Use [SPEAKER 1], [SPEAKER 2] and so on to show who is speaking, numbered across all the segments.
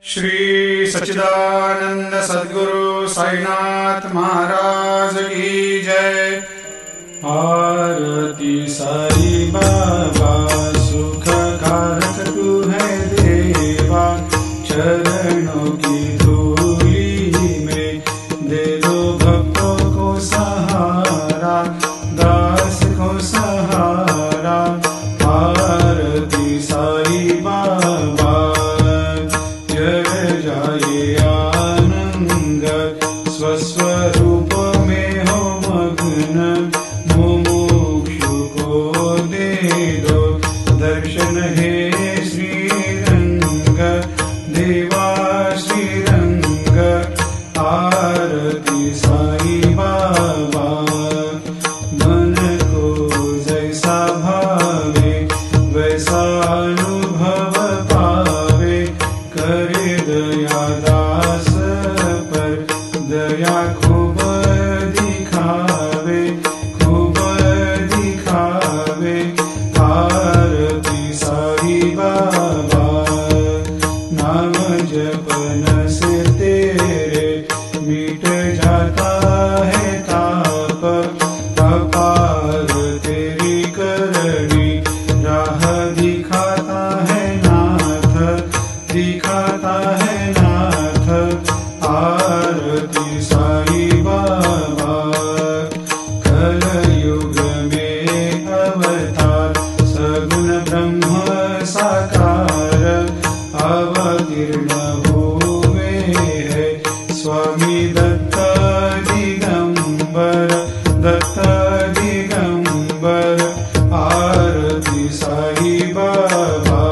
[SPEAKER 1] श्री सच्चिदानंद सद्गुरु साईनाथ महाराज की जय। आरती साई बाबा सुख कारक तू है देवा, चरणों की धूली में दे दो भक्तों को सहारा, दास को सहारा। आरती साई बाबा जय जाए आनंद, स्वस्वरूप में हो मग्न, मुमुक्षु को दे दो दर्शन हे श्रीरंग, देवा श्रीरंग। आरती साई बाबा मन को जैसा भावे वैसा अनुभव पावे, करे दया दास पर दया खूब दिखावे, खूब दिखावे। आरती साई बाबा नाम जपन से तेरे मिट जाता है ताप, अपार तेरी करनी राह दिखाता है नाथ, दिखाता है नाथ। आरती साई बाबा कलयुग में अवतार, सगुण ब्रह्म साकार अवतीर्ण हुए है स्वामी दत्त दिगंबर, दत्त दिगंबर। आरती साई बाबा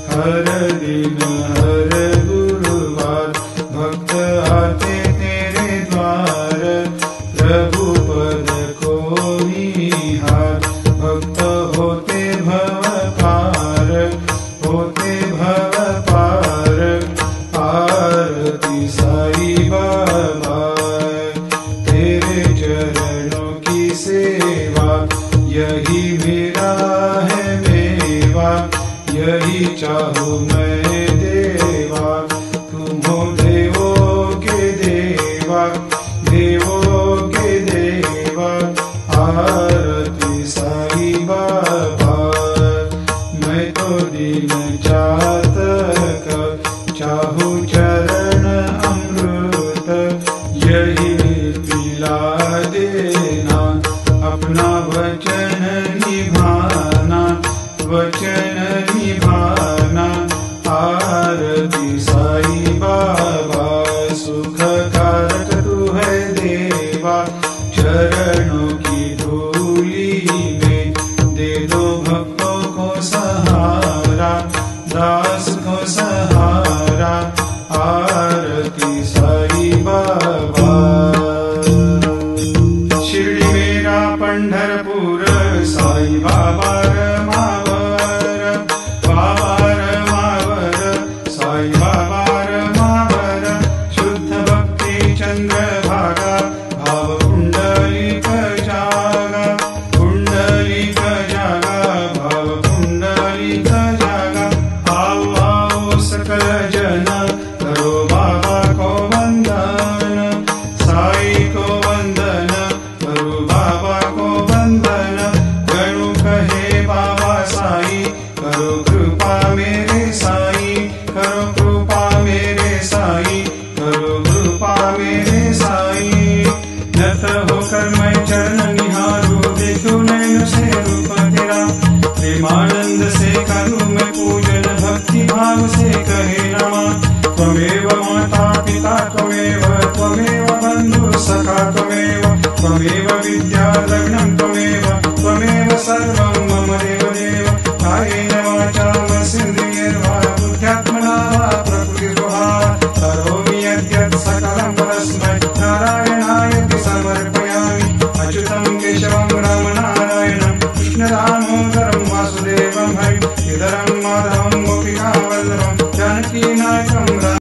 [SPEAKER 1] हर दिन हर गुरुवार भक्त आते तेरे द्वार, प्रभु पद को निहार भक्त होते भव पार, होते भव पार। आरती साई बाबा तेरे चरणों की सेवा, यही मेरा है मेवा, यही चाहूँ मैं देवा। तुम हो देवों के देवा, देवों के देवा। आरती साई बाबा मैं तो दीन चातक, चाहूँ चरण अमृत, यही पिला देना, अपना वचन निभाना, वचन निभाना। आरती साई बाबा सुख कारक तू है देवा, चरणों की धूली में दे दो भक्तों को सहारा, दास को सहारा। आरती साई बाबा शिर्डी मेरा पंढरपूर, साई बाबा रमावर, बाबा रमावर, साई बाबा रमावर। शुद्ध भक्ति चंद्रभागा, भाव पुंडलिक जागा, पुंडलिक जागा, भाव पुंडलिक जागा। आओ आओ सकल जन करो बाबा को वंदन, साई को वंदन, करो बाबा को वंदन। गणु कहे बाबा साई, करो कृपा मेरे साई, करो कृपा मेरे साई, करो कृपा मेरे साई। नत होकर मैं चरण निहारूं, देखूं नैन से रूप तेरा, प्रेमानंद से करूं मैं पूजन, भक्ति भाव से कहे नमः। त्वमेव माता पिता त्वमेव, त्वमेव बंधु सखा त्वमेव, त्वमेव विद्या लग्नं त्वमेव, त्वमेव सर्वं मम देवदेव। कायेन वाचा मनसेन्द्रियैर्वा बुद्ध्यात्मना वा प्रकृतिस्वभावात् करोमि यद्यत् सकलं परस्मै नारायणायति समर्पयामि। अच्युतं केशवं रामनारायणं कृष्णदामोदरं वासुदेवं हरिं, श्रीधरं माधवं गोपिकावल्लभं जानकीनायकं।